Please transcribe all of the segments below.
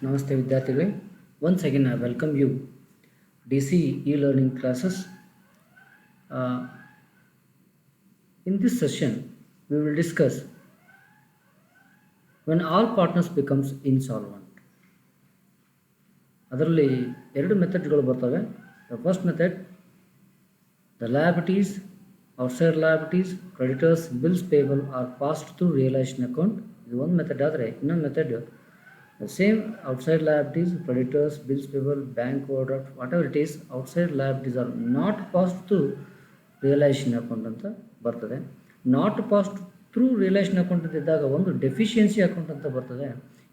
Namaste ವಿದ್ಯಾರ್ಥಿಗಳೇ. Once again I welcome you DC e-learning classes. Uh, in this session we will discuss when all partners becomes insolvent. ಅದರಲ್ಲಿ ಎರಡು ಮೆಥಡ್ಗಳು ಬರ್ತವೆ. The first method, the liabilities, outside liabilities, creditors, bills payable are passed through realization account. ಇದು ಒಂದು method ಆದರೆ ಇನ್ನೊಂದು method the same outside liabilities, creditors, bills payable, bank overdraft, whatever it is, outside liabilities are not passed through realization account ಅಂತ ಬರ್ತದೆ. Not past through realisation account ಅಂತ ಇದ್ದಾಗ ಒಂದು deficiency account ಅಂತ ಬರ್ತದೆ.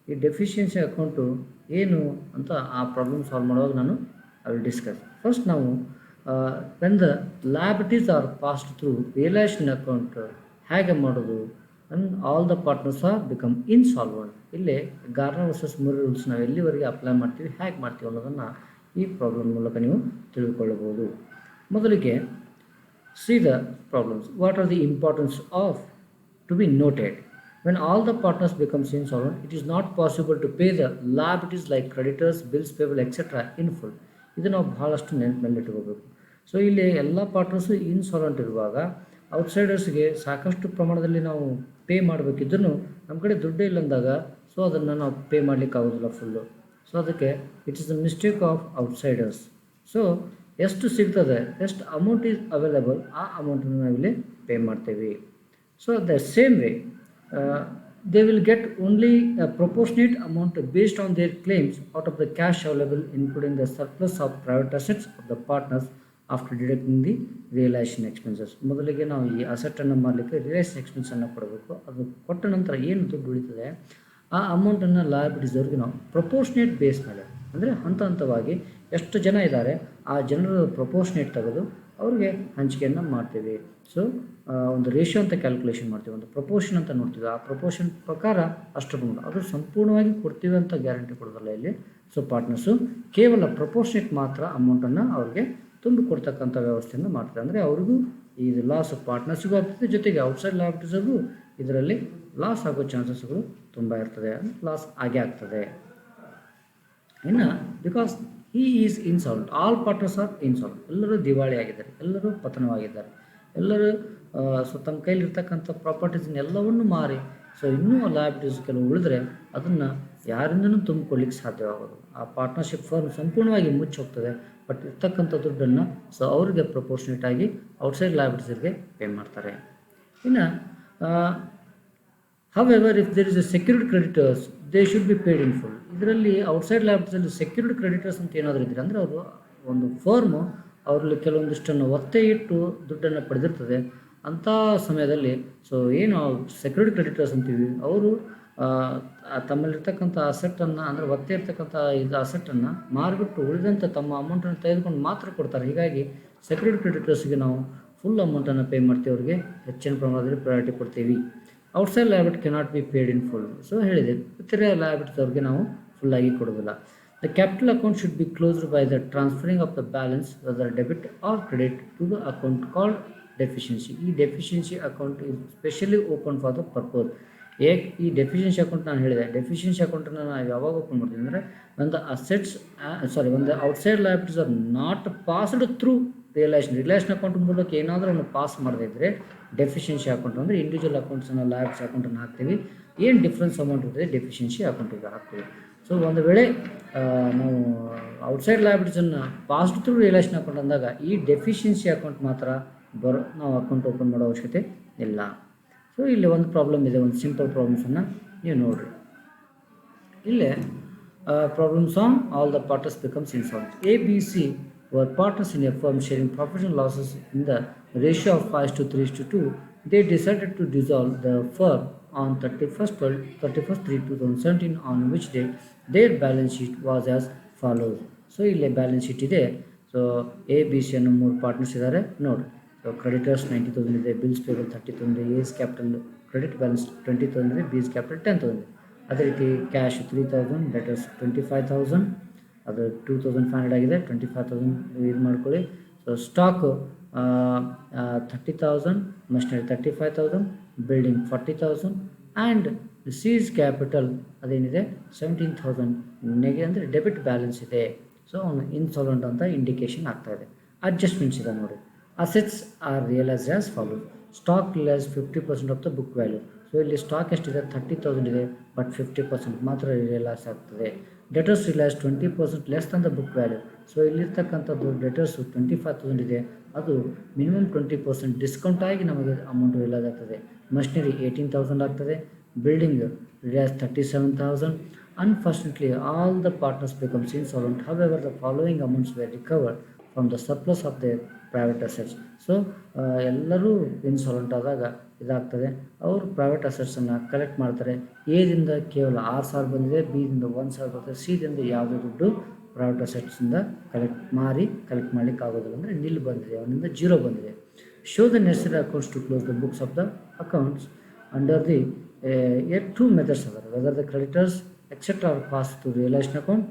ಈ ಡೆಫಿಷಿಯನ್ಸಿ ಅಕೌಂಟು ಏನು ಅಂತ ಆ ಪ್ರಾಬ್ಲಮ್ ಸಾಲ್ವ್ ಮಾಡುವಾಗ ನಾನು ಐ ವಿಲ್ ಡಿಸ್ಕಸ್. ಫಸ್ಟ್ ನಾವು when the liabilities are passed through realisation account ಹೇಗೆ ಮಾಡೋದು, and all the partners are become insolvent. ಇಲ್ಲಿ ಗಾರ್ನರ್ ವರ್ಸಸ್ ಮುರಿ ರೂಲ್ಸ್ ನಾವು ಎಲ್ಲಿವರೆಗೆ ಅಪ್ಲೈ ಮಾಡ್ತೀವಿ, ಹೇಗೆ ಮಾಡ್ತೀವಿ ಅನ್ನೋದನ್ನು ಈ ಪ್ರಾಬ್ಲಮ್ ಮೂಲಕ ನೀವು ತಿಳ್ಕೊಳ್ಳಬಹುದು. ಮೊದಲಿಗೆ see the problems. What are the importance of to be noted? When all the partners becomes insolvent, it is not possible to pay the liabilities like creditors, bills payable, etc. in full. ಇದು ನಾವು ಬಹಳಷ್ಟು ನೆನಪಿನಲ್ಲಿ ಇಟ್ಕೋಬೇಕು. So ಇಲ್ಲಿ ಎಲ್ಲ partners insolvent ಇರುವಾಗ ಔಟ್ಸೈಡರ್ಸ್ಗೆ ಸಾಕಷ್ಟು ಪ್ರಮಾಣದಲ್ಲಿ ನಾವು ಪೇ ಮಾಡಬೇಕಿದ್ರೂ ನಮ್ಮ ಕಡೆ ದುಡ್ಡೇ ಇಲ್ಲ ಅಂದಾಗ ಸೊ ಅದನ್ನು ನಾವು ಪೇ ಮಾಡಲಿಕ್ಕೆ ಆಗೋದಿಲ್ಲ ಫುಲ್ಲು. ಸೊ ಅದಕ್ಕೆ it is the mistake of outsiders. So ಎಷ್ಟು ಸಿಗ್ತದೆ, ಎಷ್ಟು ಅಮೌಂಟ್ ಈಸ್ ಅವೈಲೇಬಲ್, ಆ ಅಮೌಂಟನ್ನು ನಾವಿಲ್ಲಿ ಪೇ ಮಾಡ್ತೇವೆ. So the same way they will get only proportionate amount based on there claims out of the cash available including the surplus of private assets of the partners after deducting the realisation expenses. ಮೊದಲಿಗೆ ನಾವು ಈ ಅಸೆಟನ್ನು ಮಾಡಲಿಕ್ಕೆ realisation ಎಕ್ಸ್ಪೆನ್ಸನ್ನು ಕೊಡಬೇಕು. ಅದು ಕೊಟ್ಟ ನಂತರ ಏನು ದುಡ್ಡು ಉಳಿತದೆ ಆ ಅಮೌಂಟನ್ನು ಲಯಬಿಲಿಟೀಸ್ ಅವ್ರಿಗೆ ನಾವು ಪ್ರೊಪೋರ್ಷನೇಟ್ ಬೇಸ್ ಮೇಲೆ, ಅಂದರೆ ಹಂತ ಹಂತವಾಗಿ ಎಷ್ಟು ಜನ ಇದ್ದಾರೆ ಆ ಜನರ ಪ್ರೊಪೋರ್ಷನೇಟ್ ತೆಗೆದು ಅವ್ರಿಗೆ ಹಂಚಿಕೆಯನ್ನು ಮಾಡ್ತೀವಿ. ಸೊ ಒಂದು ರೇಷಿಯೋ ಅಂತ ಕ್ಯಾಲ್ಕುಲೇಷನ್ ಮಾಡ್ತೀವಿ, ಒಂದು ಪ್ರಪೋರ್ಷನ್ ಅಂತ ನೋಡ್ತೀವಿ. ಆ ಪ್ರಪೋರ್ಷನ್ ಪ್ರಕಾರ ಅಷ್ಟು ಬಂದು ಅದು ಸಂಪೂರ್ಣವಾಗಿ ಕೊಡ್ತೀವಿ ಅಂತ ಗ್ಯಾರಂಟಿ ಕೊಡೋದಲ್ಲ ಇಲ್ಲಿ. ಸೊ ಪಾರ್ಟ್ನರ್ಸು ಕೇವಲ ಪ್ರಪೋರ್ಷನೇಟ್ ಮಾತ್ರ ಅಮೌಂಟನ್ನು ಅವ್ರಿಗೆ ತುಂಬಿ ಕೊಡ್ತಕ್ಕಂಥ ವ್ಯವಸ್ಥೆಯನ್ನು ಮಾಡ್ತಾರೆ. ಅಂದರೆ ಅವ್ರಿಗೂ ಇದು ಲಾಸ್ ಪಾರ್ಟ್ನರ್ಸಿಗೂ ಆಗ್ತದೆ, ಜೊತೆಗೆ ಔಟ್ಸೈಡ್ ಲಯಬಿಲಿಟೀಸ್ಗೂ ಇದರಲ್ಲಿ ಲಾಸ್ ಆಗೋ ಚಾನ್ಸಸ್ಗಳು ತುಂಬ ಇರ್ತದೆ, ಲಾಸ್ ಆಗೇ ಆಗ್ತದೆ. ಇನ್ನು because he is insolvent, all partners are insolvent, ಎಲ್ಲರೂ ದಿವಾಳಿ ಆಗಿದ್ದಾರೆ, ಎಲ್ಲರೂ ಪತನವಾಗಿದ್ದಾರೆ, ಎಲ್ಲರೂ ಸೊ ತಮ್ಮ ಕೈಲಿರ್ತಕ್ಕಂಥ ಪ್ರಾಪರ್ಟೀಸ್ನ ಎಲ್ಲವನ್ನೂ ಮಾರಿ ಸೊ ಇನ್ನೂ ಲಯಬಿಲಿಟೀಸ್ ಕೆಲವು ಉಳಿದ್ರೆ ಅದನ್ನು ಯಾರಿಂದನೂ ತುಂಬಿಕೊಳ್ಳಿಕ್ಕೆ ಸಾಧ್ಯವಾಗೋದು. ಆ ಪಾರ್ಟ್ನರ್ಶಿಪ್ ಫರ್ಮ್ ಸಂಪೂರ್ಣವಾಗಿ ಮುಚ್ಚಿ ಹೋಗ್ತದೆ. ಬಟ್ ಇರ್ತಕ್ಕಂಥ ದುಡ್ಡನ್ನು ಸೊ ಅವ್ರಿಗೆ ಪ್ರಪೋರ್ಷನೇಟ್ ಆಗಿ ಔಟ್ಸೈಡ್ ಲಯಬಿಲಿಟೀಸ್ಗೆ ಪೇ ಮಾಡ್ತಾರೆ. ಇನ್ನು however if there is a secured creditors they should be paid in full. ಇದರಲ್ಲಿ ಔಟ್ಸೈಡ್ ಲಯಬಿಲಿಟೀಸಲ್ಲಿ ಸೆಕ್ಯೂರ್ಡ್ ಕ್ರೆಡಿಟರ್ಸ್ ಅಂತ ಏನಾದರೂ ಇದ್ದರೆ ಅಂದರೆ ಅವರು ಒಂದು ಫರ್ಮು ಅವರಲ್ಲಿ ಕೆಲವೊಂದಿಷ್ಟನ್ನು ಒತ್ತೆ ಇಟ್ಟು ದುಡ್ಡನ್ನು ಪಡೆದಿರ್ತದೆ. ಅಂಥ ಸಮಯದಲ್ಲಿ ಸೊ ಏನು ಸೆಕ್ಯೂರ್ಡ್ ಕ್ರೆಡಿಟರ್ಸ್ ಅಂತೀವಿ ಅವರು ತಮ್ಮಲ್ಲಿರ್ತಕ್ಕಂಥ ಅಸೆಟ್ಟನ್ನು ಅಂದರೆ ಒತ್ತೆ ಇರ್ತಕ್ಕಂಥ ಇದು ಅಸೆಟ್ಟನ್ನು ಮಾರಿಬಿಟ್ಟು ಉಳಿದಂಥ ತಮ್ಮ ಅಮೌಂಟನ್ನು ತೆಗೆದುಕೊಂಡು ಮಾತ್ರ ಕೊಡ್ತಾರೆ. ಹೀಗಾಗಿ ಸೆಕ್ಯೂರ್ಡ್ ಕ್ರೆಡಿಟರ್ಸ್ಗೆ ನಾವು ಫುಲ್ ಅಮೌಂಟನ್ನು ಪೇ ಮಾಡ್ತೀವಿ, ಅವ್ರಿಗೆ ಹೆಚ್ಚಿನ ಪ್ರಮಾಣದಲ್ಲಿ ಪ್ರಯಾರಿಟಿ ಕೊಡ್ತೀವಿ. Outside liability cannot be paid in full. So ಹೇಳಿದೆ ಇತರೆ ಲಯಬಿಲಿಟೀಸ್ ಅವ್ರಿಗೆ ನಾವು ಫುಲ್ಲಾಗಿ ಕೊಡೋದಿಲ್ಲ. The capital account should be closed by the transferring of the balance whether debit or credit to the account called deficiency. ಈ deficiency account is specially open for the purpose. ಏಕೆ ಈ deficiency account ನಾನು ಹೇಳಿದೆ, deficiency ಅಕೌಂಟನ್ನು ನಾವು ಯಾವಾಗ open ಮಾಡ್ತೀವಿ ಅಂದರೆ ಒಂದು ಅಸೆಟ್ಸ್ ಒಂದು outside liabilities are not passed through realisation account ಮೂಲಕ ಏನಾದರೂ ಒಂದು ಪಾಸ್ ಮಾಡದಿದ್ದರೆ ಡೆಫಿಷಿಯನ್ಸಿ ಅಕೌಂಟ್ ಅಂದರೆ ಇಂಡಿವಿಜುವಲ್ ಅಕೌಂಟ್ಸನ್ನು ಲಯಬಿಲಿಟೀಸ್ ಅಕೌಂಟನ್ನು ಹಾಕ್ತೀವಿ. ಏನು ಡಿಫ್ರೆನ್ಸ್ ಅಮೌಂಟ್ ಇರ್ತದೆ ಡೆಫಿಷಿಯನ್ಸಿ ಅಕೌಂಟಿಗೆ ಹಾಕ್ತೀವಿ. ಸೊ ಒಂದು ವೇಳೆ ನಾವು ಔಟ್ಸೈಡ್ ಲಯಬಿಲಿಟೀಸನ್ನು ಪಾಸ್ಡ್ ಥ್ರೂ ರಿಯಲೈಷನ್ ಅಕೌಂಟ್ ಅಂದಾಗ ಈ ಡೆಫಿಷಿಯನ್ಸಿ ಅಕೌಂಟ್ ಮಾತ್ರ ನಾವು ಅಕೌಂಟ್ ಓಪನ್ ಮಾಡೋ ಅವಶ್ಯಕತೆ ಇಲ್ಲ. ಸೊ ಇಲ್ಲಿ ಒಂದು ಪ್ರಾಬ್ಲಮ್ ಇದೆ, ಒಂದು ಸಿಂಪಲ್ ಪ್ರಾಬ್ಲಮ್ಸನ್ನು ನೀವು ನೋಡಿರಿ. ಇಲ್ಲೇ problems on all the partners becomes insolvent. A, B, C were partners in a firm sharing profits and losses in the ratio of 5:3:2. They decided to dissolve the firm on 31st/3/2017, on which date their balance sheet was as follows. So ಇಲ್ಲಿ balance sheet ಇದೆ. So A, B, C ಅನ್ನೋ 3 partners ಇದ್ದಾರೆ ನೋಡಿ. So creditors 90,000 ಇದೆ, bills payable 30,000 ಇದೆ, S capital credit balance 20,000 ಇದೆ, ಬೀಸ್ capital 10,000 ಇದೆ. ಅದೇ ರೀತಿ ಕ್ಯಾಶ್ 3,000, ಡೆಟರ್ಸ್ 25,000, ಅದು 2,500 ಆಗಿದೆ, 25,000 ಇದು ಮಾಡ್ಕೊಳ್ಳಿ. So stock 30,000, machinery 35,000, building 40,000 and C's capital ಅದೇನಿದೆ 17,000 ಅಂದರೆ ಡೆಬಿಟ್ ಬ್ಯಾಲೆನ್ಸ್ ಇದೆ. ಸೊ ಅವನು ಇನ್ಸಾಲ್ವೆಂಟ್ ಅಂತ ಇಂಡಿಕೇಶನ್ ಆಗ್ತಾ ಇದೆ. ಅಡ್ಜಸ್ಟ್ಮೆಂಟ್ಸ್ ಇದೆ ನೋಡಿ. Assets are realised as follows. Stock realise 50% of the book value. So ಇಲ್ಲಿ ಸ್ಟಾಕ್ ಎಷ್ಟಿದೆ 30,000 ಇದೆ, ಬಟ್ 50% ಮಾತ್ರ ರಿಯಲೈಸ್ ಆಗ್ತದೆ. Debtors realise 20% less than the book value. So ಇಲ್ಲಿರ್ತಕ್ಕಂಥದ್ದು ಡೆಟರ್ಸು 25,000 ಇದೆ, ಅದು ಮಿನಿಮಮ್ 20% ಡಿಸ್ಕೌಂಟ್ ಆಗಿ ನಮಗೆ ಅಮೌಂಟ್ ರಿಯಲೈಸ್ ಆಗ್ತದೆ. ಮಷಿನರಿ 18,000 ಆಗ್ತದೆ. Building realise 37,000. Unfortunately, all the partners becomes insolvent. However, the following amounts were recovered from the surplus of their private assets. So ಎಲ್ಲರೂ insolvent ಆದಾಗ ಇದಾಗ್ತದೆ. ಅವರು ಪ್ರೈವೇಟ್ ಅಸೆಟ್ಸನ್ನು ಕಲೆಕ್ಟ್ ಮಾಡ್ತಾರೆ. ಎದಿಂದ ಕೇವಲ 6,000 ಬಂದಿದೆ, ಬಿದಿಂದ 1,000 ಬರ್ತದೆ, ಸಿದಿಂದ ಯಾವುದೇ ದುಡ್ಡು ಪ್ರೈವೇಟ್ ಅಸೆಟ್ಸಿಂದ ಕಲೆಕ್ಟ್ ಮಾಡಲಿಕ್ಕೆ ಆಗೋದಿಲ್ಲ, ಅಂದರೆ ನಿಲ್ ಬಂದಿದೆ, ಅವನಿಂದ 0 ಬಂದಿದೆ. Show the necessary accounts to close the books of the accounts under the two methods ಅದರ whether the creditors etcetera are pass to realisation account,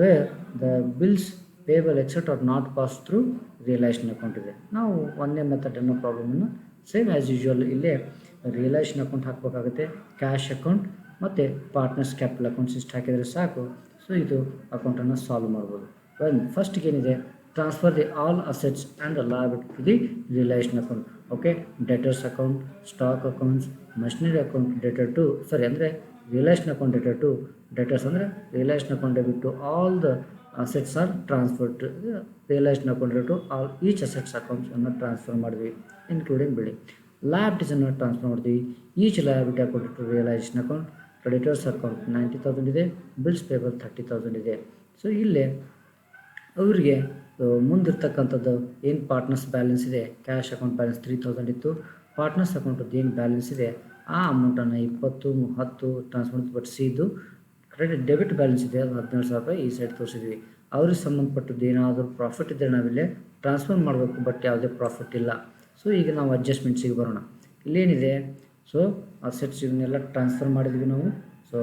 where the bills payable etcetera are not pass through realisation account ಇದೆ. ನಾವು ಒಂದೇ method ಅನ್ನೋ ಪ್ರಾಬ್ಲಮನ್ನು same as usual ಇಲ್ಲೇ realisation account ಹಾಕಬೇಕಾಗುತ್ತೆ, cash account ಮತ್ತು partners capital accounts ಇಷ್ಟು ಹಾಕಿದರೆ ಸಾಕು. ಸೊ ಇದು ಅಕೌಂಟನ್ನು ಸಾಲ್ವ್ ಮಾಡ್ಬೋದು. ಫಸ್ಟ್ಗೆ ಏನಿದೆ, transfer the all assets and liability to the realisation account. Okay, debtors account, stock accounts, machinery account debtor to ಅಂದರೆ realisation account debtor to debtors ಅಂದರೆ realisation account debit to all the assets are transfer to realisation account debit to all each assets ಅಕೌಂಟ್ಸನ್ನು transfer ಮಾಡಿದ್ವಿ, including building. ಲಯಬಿಲಿಟೀಸನ್ನು transfer ಮಾಡಿದ್ವಿ. Each liability account to realisation account. Creditors account 90,000 ಇದೆ, bills payable 30,000 ಇದೆ. So ಇಲ್ಲೇ ಅವರಿಗೆ ಮುಂದಿರ್ತಕ್ಕಂಥದ್ದು ಏನು partners balance ಇದೆ, ಕ್ಯಾಶ್ ಅಕೌಂಟ್ ಬ್ಯಾಲೆನ್ಸ್ 3,000 ಇತ್ತು. ಪಾರ್ಟ್ನರ್ಸ್ ಅಕೌಂಟದ್ದು ಏನು ಬ್ಯಾಲೆನ್ಸ್ ಇದೆ ಆ ಅಮೌಂಟನ್ನು 20, 10 ಟ್ರಾನ್ಸ್ಫರ್ ಮಾಡಿದ್ದು. ಬಟ್ ಸಿದು ಡೆಬಿಟ್ ಬ್ಯಾಲೆನ್ಸ್ ಇದೆ, ಅದು 17,000 ರೂಪಾಯಿ ಈ ಸೈಡ್ ತೋರಿಸಿದ್ವಿ. ಅವ್ರಿಗೆ ಸಂಬಂಧಪಟ್ಟದ್ದು ಏನಾದರೂ ಪ್ರಾಫಿಟ್ ಇದ್ದರೆ ನಾವಿಲ್ಲೇ ಟ್ರಾನ್ಸ್ಫರ್ ಮಾಡಬೇಕು, ಬಟ್ ಯಾವುದೇ ಪ್ರಾಫಿಟ್ ಇಲ್ಲ. ಸೊ ಈಗ ನಾವು ಅಡ್ಜಸ್ಟ್ಮೆಂಟ್ಸಿಗೆ ಬರೋಣ. ಇಲ್ಲೇನಿದೆ, ಸೊ ಅಸೆಟ್ಸ್ ಇವನ್ನೆಲ್ಲ ಟ್ರಾನ್ಸ್ಫರ್ ಮಾಡಿದ್ವಿ ನಾವು. ಸೊ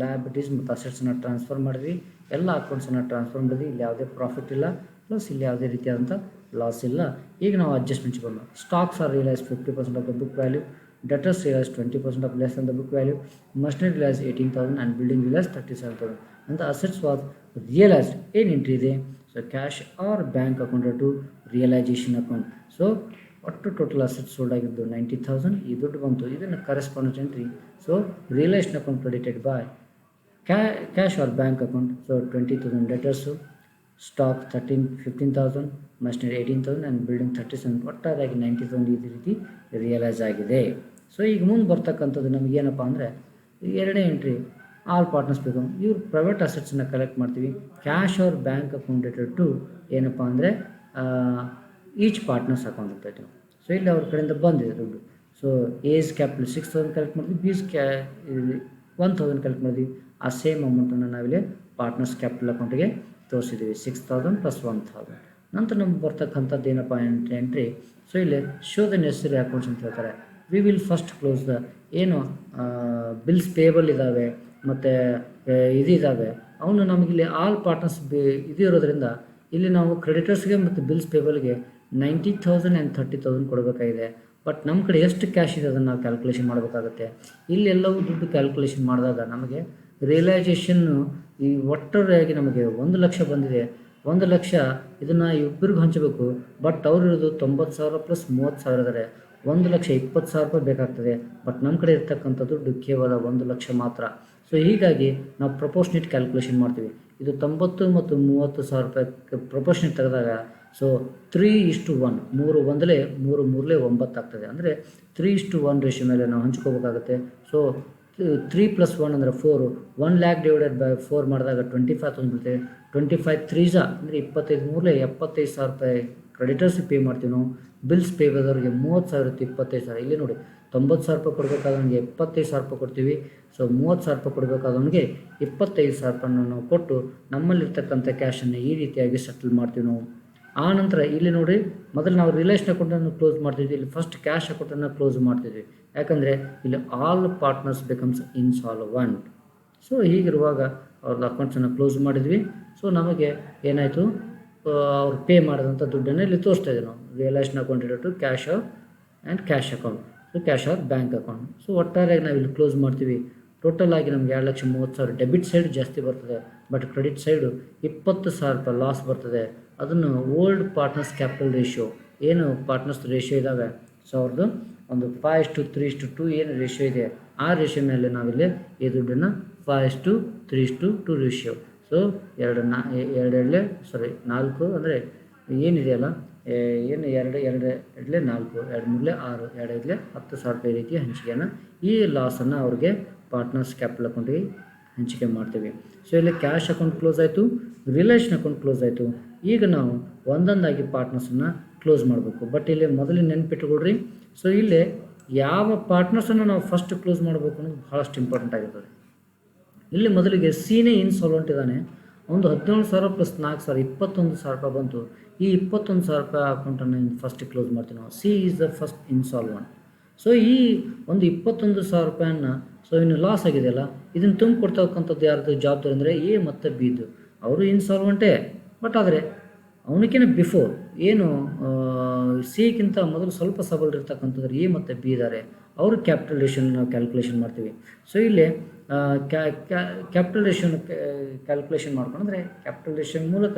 ಲಯಬಿಲಿಟೀಸ್ ಮತ್ತು ಅಸೆಟ್ಸನ್ನು ಟ್ರಾನ್ಸ್ಫರ್ ಮಾಡಿದ್ವಿ, ಎಲ್ಲ ಅಕೌಂಟ್ಸನ್ನು ಟ್ರಾನ್ಸ್ಫರ್ ಮಾಡಿದ್ವಿ. ಇಲ್ಲಿ ಯಾವುದೇ ಪ್ರಾಫಿಟ್ ಇಲ್ಲ, ಪ್ಲಸ್ ಇಲ್ಲಿ ಯಾವುದೇ ರೀತಿಯಾದಂಥ ಲಾಸ್ ಇಲ್ಲ. ಈಗ ನಾವು ಅಡ್ಜಸ್ಟ್ಮೆಂಟ್ಸ್ ಬರೋಣ. Stocks are realise 50% of the book value. Debtors realized 20% of less than the book value. Machinery realized 18,000 and building realized 37,000. And the assets was realized in entry there. So cash or bank account to realization account. So what to total assets sold ಆಗಿದ್ದು 90,000. ಈ ದುಡ್ಡು ಬಂತು, ಇದನ್ನು correspondent entry. So realisation account credited by cash or bank account. So 20,000 debtors, stock 15,000, machinery 18,000 and building 37. ಒಟ್ಟಾಗಿ 90,000 ಈ ರೀತಿ realise ಆಗಿದೆ. So ಈಗ ಮುಂದೆ ಬರ್ತಕ್ಕಂಥದ್ದು ನಮಗೇನಪ್ಪ ಅಂದರೆ ಎರಡನೇ ಎಂಟ್ರಿ, ಆಲ್ ಪಾರ್ಟ್ನರ್ಸ್ ಬೇಕು. ಇವ್ರು ಪ್ರೈವೇಟ್ ಅಸೆಟ್ಸನ್ನು ಕಲೆಕ್ಟ್ ಮಾಡ್ತೀವಿ. ಕ್ಯಾಶ್ ಅವ್ರ ಬ್ಯಾಂಕ್ ಅಕೌಂಟ್ ರಿಲೇಟೆಡ್ ಟು ಏನಪ್ಪ ಅಂದರೆ ಈಚ್ ಪಾರ್ಟ್ನರ್ಸ್ ಅಕೌಂಟ್ ಅಂತ ಇಟ್ಟು. ಸೊ ಇಲ್ಲಿ ಅವ್ರ ಕಡೆಯಿಂದ ಬಂದಿದೆ ದುಡ್ಡು. ಸೊ ಏಜ್ ಕ್ಯಾಪಿಟಲ್ 6,000 ಕಲೆಕ್ಟ್ ಮಾಡಿದ್ವಿ, ಬೀಸ್ 1,000 ಕಲೆಕ್ಟ್ ಮಾಡಿದ್ವಿ. ಆ ಸೇಮ್ ಅಮೌಂಟನ್ನು ನಾವಿಲ್ಲಿ ಪಾರ್ಟ್ನರ್ಸ್ ಕ್ಯಾಪಿಟಲ್ ಅಕೌಂಟಿಗೆ ತೋರಿಸಿದ್ದೀವಿ, 6,000 + 1,000. ನಂತರ ನಮ್ಗೆ ಬರ್ತಕ್ಕಂಥದ್ದು ಏನಪ್ಪ ಎಂಟ್ರಿ. ಸೊ ಇಲ್ಲಿ ಶೋ ದ ನೆಸೆಸರಿ ಅಕೌಂಟ್ಸ್ ಅಂತ ಹೇಳ್ತಾರೆ. We will first close the ಏನು ಬಿಲ್ಸ್ ಪೇಬಲ್ ಇದ್ದಾವೆ ಮತ್ತು ಇದಾವೆ, ಅವನು ನಮಗಿಲ್ಲಿ ಆಲ್ ಪಾರ್ಟ್ನರ್ಸ್ ಇದು ಇರೋದ್ರಿಂದ ಇಲ್ಲಿ ನಾವು ಕ್ರೆಡಿಟರ್ಸ್ಗೆ ಮತ್ತು ಬಿಲ್ಸ್ ಪೇಬಲ್ಗೆ 90,000 ಆ್ಯಂಡ್ 30,000 ಕೊಡಬೇಕಾಗಿದೆ. ಬಟ್ ನಮ್ಮ ಕಡೆ ಎಷ್ಟು ಕ್ಯಾಶ್ ಇದೆ ಅದನ್ನು ನಾವು ಕ್ಯಾಲ್ಕುಲೇಷನ್ ಮಾಡಬೇಕಾಗುತ್ತೆ. ಇಲ್ಲಿ ಎಲ್ಲವೂ ದುಡ್ಡು ಕ್ಯಾಲ್ಕುಲೇಷನ್ ಮಾಡಿದಾಗ ನಮಗೆ ರಿಯಲೈಸೇಷನ್ನು ಈ ಒಟ್ಟಾರೆಯಾಗಿ ನಮಗೆ 1 ಲಕ್ಷ ಬಂದಿದೆ. 1 ಲಕ್ಷ ಇದನ್ನು ಇಬ್ಬರಿಗೂ ಹಂಚಬೇಕು. ಬಟ್ ಅವ್ರಿರೋದು 90,000 + 30,000 ಇದ್ದಾರೆ. 1,20,000 ರೂಪಾಯಿ ಬೇಕಾಗ್ತದೆ. ಬಟ್ ನಮ್ಮ ಕಡೆ ಇರ್ತಕ್ಕಂಥ ದುಡ್ಡು ಕೇವಲ 1 ಲಕ್ಷ ಮಾತ್ರ. ಸೊ ಹೀಗಾಗಿ ನಾವು ಪ್ರಪೋರ್ಷನೇಟ್ ಕ್ಯಾಲ್ಕುಲೇಷನ್ ಮಾಡ್ತೀವಿ. ಇದು 90 ಮತ್ತು 30,000 ರೂಪಾಯಿ ಪ್ರಪೋರ್ಷನೇಟ್ ತೆಗೆದಾಗ ಸೊ 3:1, 3 ಒಂದಲೇ 3 3ಲೇ 9 ಆಗ್ತದೆ. ಅಂದರೆ 3:1 ರೇಷಿಯೋ ಮೇಲೆ ನಾವು ಹಂಚ್ಕೋಬೇಕಾಗುತ್ತೆ. ಸೊ 3 + 1 ಅಂದರೆ 4. 1 lakh ಡಿವೈಡೆಡ್ ಬೈ 4 ಮಾಡಿದಾಗ 25,000 ಬರುತ್ತೆ. 25 3 ಅಂದರೆ 25 3ಲೇ 75,000 ರೂಪಾಯಿ ಕ್ರೆಡಿಟರ್ಸ್ ಪೇ ಮಾಡ್ತೀವಿ ನಾವು. ಬಿಲ್ಸ್ ಪೇ ಆದವ್ರಿಗೆ 30,000 ಇತ್ತು, 25,000. ಇಲ್ಲಿ ನೋಡಿ 90,000 ರೂಪಾಯಿ ಕೊಡಬೇಕಾದವನಿಗೆ 75,000 ರೂಪಾಯಿ ಕೊಡ್ತೀವಿ. ಸೊ 30,000 ರೂಪಾಯಿ ಕೊಡಬೇಕಾದವನಿಗೆ 25,000 ರೂಪಾಯಿನ ನಾವು ಕೊಟ್ಟು ನಮ್ಮಲ್ಲಿರ್ತಕ್ಕಂಥ ಕ್ಯಾಶನ್ನು ಈ ರೀತಿಯಾಗಿ ಸೆಟಲ್ ಮಾಡ್ತೀವಿ ನಾವು. ಆ ನಂತರ ಇಲ್ಲಿ ನೋಡಿ, ಮೊದಲು ನಾವು ರಿಲೇಷನ್ ಅಕೌಂಟನ್ನು ಕ್ಲೋಸ್ ಮಾಡ್ತಿದ್ವಿ, ಇಲ್ಲಿ ಫಸ್ಟ್ ಕ್ಯಾಶ್ ಅಕೌಂಟನ್ನು ಕ್ಲೋಸ್ ಮಾಡ್ತಿದ್ವಿ. ಯಾಕಂದರೆ ಇಲ್ಲಿ all partners becomes insolvent. So ಹೀಗಿರುವಾಗ ಅವ್ರದ್ದು ಅಕೌಂಟ್ಸನ್ನು ಕ್ಲೋಸ್ ಮಾಡಿದ್ವಿ. ಸೊ ನಮಗೆ ಏನಾಯಿತು, ಅವ್ರು ಪೇ ಮಾಡಿದಂಥ ದುಡ್ಡನ್ನು ಇಲ್ಲಿ ತೋರಿಸ್ತಾ ಇದ್ದೀವಿ ನಾವು. Realisation account to cash and cash account. So cash or bank account. So ಒಟ್ಟಾರೆ ನಾವು ಇಲ್ಲಿ ಕ್ಲೋಸ್ ಮಾಡ್ತೀವಿ. ಟೋಟಲ್ ಆಗಿ ನಮ್ಗೆ 2,30,000 ಡೆಬಿಟ್ ಸೈಡ್ ಜಾಸ್ತಿ ಬರ್ತದೆ, ಬಟ್ ಕ್ರೆಡಿಟ್ ಸೈಡು 20,000 ರೂಪಾಯಿ ಲಾಸ್ ಬರ್ತದೆ. ಅದನ್ನು ಓಲ್ಡ್ ಪಾರ್ಟ್ನರ್ಸ್ ಕ್ಯಾಪಿಟಲ್ ರೇಷಿಯೋ ಏನು ಪಾರ್ಟ್ನರ್ಸ್ ರೇಷಿಯೋ ಇದ್ದಾವೆ, ಸೊ ಅವ್ರದ್ದು ಒಂದು 5:3:2 ಏನು ರೇಷಿಯೋ ಇದೆ, ಆ ರೇಷಿಯೋ ಮೇಲೆ ನಾವಿಲ್ಲಿ ಈ ದುಡ್ಡನ್ನು 5:3:2 ರೇಷಿಯೋ. ಸೊ 4 ಅಂದರೆ ಏನಿದೆಯಲ್ಲ, ಏನು 2 4, 2 3 6, 2 10,000 ರೂಪಾಯಿ ರೀತಿಯ ಹಂಚಿಕೆಯನ್ನು, ಈ ಲಾಸನ್ನು ಅವ್ರಿಗೆ ಪಾರ್ಟ್ನರ್ಸ್ ಕ್ಯಾಪಿಟಲ್ ಅಕೌಂಟಿಗೆ ಹಂಚಿಕೆ ಮಾಡ್ತೀವಿ. ಸೊ ಇಲ್ಲಿ ಕ್ಯಾಶ್ ಅಕೌಂಟ್ ಕ್ಲೋಸ್ ಆಯಿತು, ರಿಲೇಷನ್ ಅಕೌಂಟ್ ಕ್ಲೋಸ್ ಆಯಿತು. ಈಗ ನಾವು ಒಂದೊಂದಾಗಿ ಪಾರ್ಟ್ನರ್ಸನ್ನು ಕ್ಲೋಸ್ ಮಾಡಬೇಕು. ಬಟ್ ಇಲ್ಲಿ ಮೊದಲು ನೆನಪಿಟ್ಟುಕೊಡ್ರಿ, ಸೊ ಇಲ್ಲಿ ಯಾವ ಪಾರ್ಟ್ನರ್ಸನ್ನು ನಾವು ಫಸ್ಟ್ ಕ್ಲೋಸ್ ಮಾಡಬೇಕು ಅನ್ನೋದು ಭಾಳಷ್ಟು ಇಂಪಾರ್ಟೆಂಟ್ ಆಗಿರ್ತದೆ. ಇಲ್ಲಿ ಮೊದಲಿಗೆ ಸಿನೇ ಇನ್ಸಾಲ್ವೆಂಟ್ ಇದ್ದಾನೆ, ಒಂದು 17,000 ಪ್ಲಸ್ 4,000 21,000 ರೂಪಾಯಿ ಬಂತು. ಈ 21,000 ರೂಪಾಯಿ ಅಕೌಂಟನ್ನು ಫಸ್ಟ್ ಕ್ಲೋಸ್ ಮಾಡ್ತೀವಿ ನಾವು. C is the first insolvent. So ಈ ಒಂದು 21,000 ರೂಪಾಯಿಯನ್ನು, ಸೊ ಇನ್ನು ಲಾಸ್ ಆಗಿದೆಯಲ್ಲ, ಇದನ್ನು ತುಂಬಿಕೊಡ್ತಕ್ಕಂಥದ್ದು ಯಾರ್ದು ಜವಾಬ್ದಾರಿ ಅಂದರೆ ಎ ಮತ್ತು ಬಿದು. ಅವರು ಇನ್ಸಾಲ್ವೆಂಟೇ, ಬಟ್ ಆದರೆ ಅವನಕ್ಕಿಂತ ಬಿಫೋರ್ ಏನು ಸಿಗಿಂತ ಮೊದಲು ಸ್ವಲ್ಪ ಸಬಲರಿರ್ತಕ್ಕಂಥದ್ದು ಎ ಮತ್ತು ಬಿ ಇದ್ದಾರೆ, ಅವರು ಕ್ಯಾಪಿಟಲ್ ರೇಷನ್ ನಾವು ಕ್ಯಾಲ್ಕುಲೇಷನ್ ಮಾಡ್ತೀವಿ. ಸೊ ಇಲ್ಲಿ ಕ್ಯಾಪಿಟಲ್ ರೇಷನ್ ಕ್ಯಾಲ್ಕುಲೇಷನ್ ಮಾಡ್ಕೊಂಡ್ರೆ ಕ್ಯಾಪಿಟಲ್ ರೇಷನ್ ಮೂಲಕ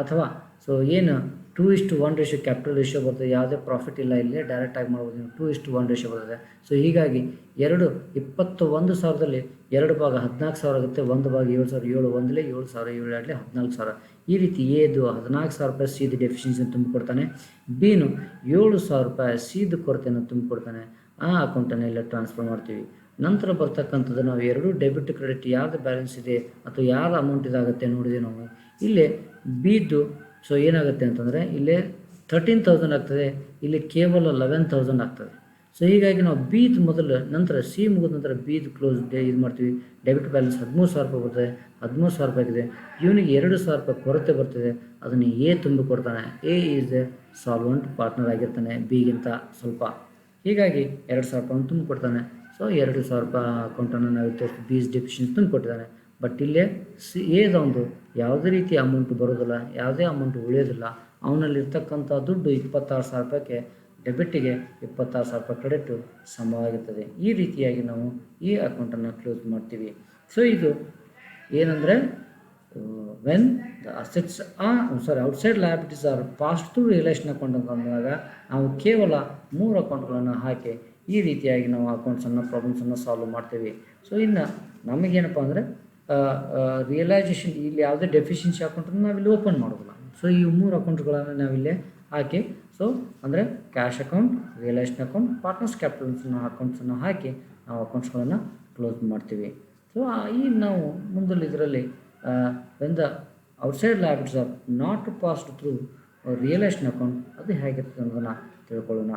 ಅಥವಾ ಸೊ ಏನು 2:1 ರೇಷಿಯೋ ಕ್ಯಾಪಿಟಲ್ ರೇಷಿಯೋ ಬರ್ತದೆ. ಯಾವುದೇ ಪ್ರಾಫಿಟ್ ಇಲ್ಲ, ಇಲ್ಲೇ ಡೈರೆಕ್ಟಾಗಿ ಮಾಡ್ಬೋದು. 2:1 ರೇಷಿಯೋ ಬರ್ತದೆ. ಸೊ ಹೀಗಾಗಿ 21,000ದಲ್ಲಿ 2 ಭಾಗ 14,000 ಆಗುತ್ತೆ, 1 ಭಾಗ 7,000, 7 ಒಂದಲೇ 7,000, 7 ಎರಡಲೇ 14,000. ಈ ರೀತಿ ಎದು 14,000 ರೂಪಾಯಿ ಸಿದು ಡೆಫಿಷಿಯನ್ಸಿಯನ್ನು ತುಂಬಿಕೊಡ್ತಾನೆ, ಬಿನು 7,000 ರೂಪಾಯಿ ಸಿದು ಕೊರತೆಯನ್ನು ತುಂಬಿಕೊಡ್ತಾನೆ. ಆ ಅಕೌಂಟನ್ನು ಎಲ್ಲ ಟ್ರಾನ್ಸ್ಫರ್ ಮಾಡ್ತೀವಿ. ನಂತರ ಬರ್ತಕ್ಕಂಥದ್ದು ನಾವು 2 ಡೆಬಿಟ್ ಕ್ರೆಡಿಟ್ ಯಾವ್ದು ಬ್ಯಾಲೆನ್ಸ್ ಇದೆ ಅಥವಾ ಯಾವ್ದು ಅಮೌಂಟ್ ಇದಾಗುತ್ತೆ ನೋಡಿದೆ ನಾವು. ಇಲ್ಲೇ ಬಿದ್ದು ಸೊ ಏನಾಗುತ್ತೆ ಅಂತಂದರೆ ಇಲ್ಲೇ 13,000 ಆಗ್ತದೆ, ಇಲ್ಲಿ ಕೇವಲ 11,000 ಆಗ್ತದೆ. ಸೊ ಹೀಗಾಗಿ ನಾವು ಬಿದು ಮೊದಲು, ನಂತರ ಸಿ ಮುಗಿದ ನಂತರ ಬಿದು ಕ್ಲೋಸ್ ಇದು ಮಾಡ್ತೀವಿ. ಡೆಬಿಟ್ ಬ್ಯಾಲೆನ್ಸ್ 13,000 ರೂಪಾಯಿ ಬರ್ತದೆ, 13,000 ರೂಪಾಯಿ ಆಗಿದೆ. ಇವನಿಗೆ 2,000 ರೂಪಾಯಿ ಕೊರತೆ ಬರ್ತದೆ, ಅದನ್ನು ಎ ತುಂಬಿಕೊಡ್ತಾನೆ. A is a solvent partner ಆಗಿರ್ತಾನೆ ಬಿಗಿಂತ ಸ್ವಲ್ಪ. ಹೀಗಾಗಿ 2,000 ರೂಪಾಯಿ ತುಂಬಿಕೊಡ್ತಾನೆ. ಸೊ 2,000 ರೂಪಾಯಿ ಅಕೌಂಟನ್ನು ನಾವು ತೋರಿಸ್ತೀವಿ, ಬೀಸ್ ಡೆಫಿಷಿಯನ್ಸಿ ತುಂಬಿಕೊಟ್ಟಿದ್ದಾನೆ. ಬಟ್ ಇಲ್ಲೇ ಎದ ಒಂದು ಯಾವುದೇ ರೀತಿ ಅಮೌಂಟ್ ಬರೋದಿಲ್ಲ, ಯಾವುದೇ ಅಮೌಂಟ್ ಉಳಿಯೋದಿಲ್ಲ. ಅವನಲ್ಲಿರ್ತಕ್ಕಂಥ ದುಡ್ಡು 26,000 ರೂಪಾಯಿಗೆ ಡೆಬಿಟ್ಟಿಗೆ 26,000 ರೂಪಾಯಿ ಕ್ರೆಡಿಟು ಸಮವಾಗಿರ್ತದೆ. ಈ ರೀತಿಯಾಗಿ ನಾವು ಈ ಅಕೌಂಟನ್ನು ಕ್ಲೋಸ್ ಮಾಡ್ತೀವಿ. ಸೊ ಇದು ಏನಂದರೆ when the assets outside liabilities are passed through realisation account ಅಂತ ಅಂದಾಗ ನಾವು ಕೇವಲ 3 ಅಕೌಂಟ್ಗಳನ್ನು ಹಾಕಿ ಈ ರೀತಿಯಾಗಿ ನಾವು ಅಕೌಂಟ್ಸನ್ನು ಪ್ರಾಬ್ಲಮ್ಸನ್ನು ಸಾಲ್ವ್ ಮಾಡ್ತೀವಿ. ಸೊ ಇನ್ನು ನಮಗೇನಪ್ಪ ಅಂದರೆ ರಿಯಲೈಸೇಷನ್ ಇಲ್ಲಿ ಯಾವುದೇ ಡೆಫಿಷಿಯನ್ಸಿ ಅಕೌಂಟನ್ನು ನಾವಿಲ್ಲಿ ಓಪನ್ ಮಾಡೋದಿಲ್ಲ. ಸೊ ಈ 3 ಅಕೌಂಟ್ಗಳನ್ನು ನಾವಿಲ್ಲೇ ಹಾಕಿ, ಸೊ ಅಂದರೆ cash account, realisation account, partners ಕ್ಯಾಪಿಟಲ್ಸ್ನ ಅಕೌಂಟ್ಸನ್ನು ಹಾಕಿ ನಾವು ಅಕೌಂಟ್ಸ್ಗಳನ್ನು ಕ್ಲೋಸ್ ಮಾಡ್ತೀವಿ. ಸೊ ಈಗ ನಾವು ಮುಂದೆ ಇದರಲ್ಲಿ when the outside liabilities are not passed through realisation account ಅದು ಹೇಗಿರ್ತದೆ ಅನ್ನೋದನ್ನು ತಿಳ್ಕೊಳ್ಳೋಣ.